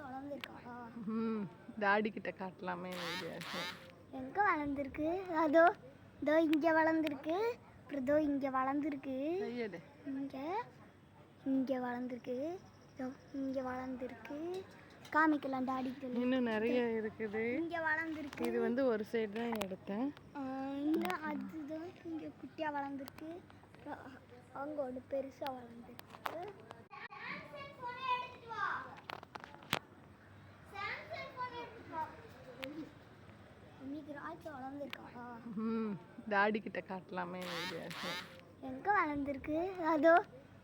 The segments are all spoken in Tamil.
வளர்ந்துருக்கா? டாடி கிட்ட காட்டலாமே. எங்க வளர்ந்துருக்கு? அதோ இதோ இங்க வளர்ந்துருக்கு. அப்புறம் இதோ இங்க வளர்ந்துருக்கு. இங்க இங்க வளர்ந்துருக்கு. இதோ இங்க வளர்ந்துருக்கு. காமிக்கலாம் டாடி கிட்ட. இன்னும் நிறைய இருக்குது. இங்க வளர்ந்துருக்கு. இது வந்து ஒரு சைடு தான் எடுத்தேன். இன்னும் அதுதான் இங்க குட்டியா வளர்ந்துருக்கு. அங்க ஒன்று பெருசா வளர்ந்துருக்கு. வளர்ந்துருக்கா? டாடி கிட்ட காட்டலாமே. எங்க வளர்ந்துருக்கு? அதோ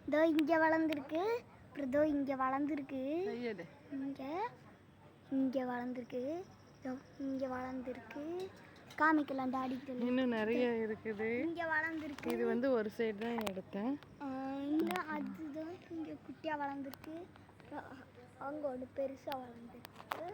இதோ இங்க வளர்ந்துருக்கு. அப்புறம் இதோ இங்க வளர்ந்துருக்கு. இங்க இங்க வளர்ந்துருக்கு. இதோ இங்க வளர்ந்துருக்கு. காமிக்கலாம் டாடி கிட்ட. இன்னும் நிறைய இருக்குது. இங்க வளர்ந்துருக்கு. இது வந்து ஒரு சைடு தான் எடுத்தேன். இன்னும் அதுதான் இங்க குட்டியா வளர்ந்துருக்கு. அங்க ஒன்று பெருசா வளர்ந்துருக்கு.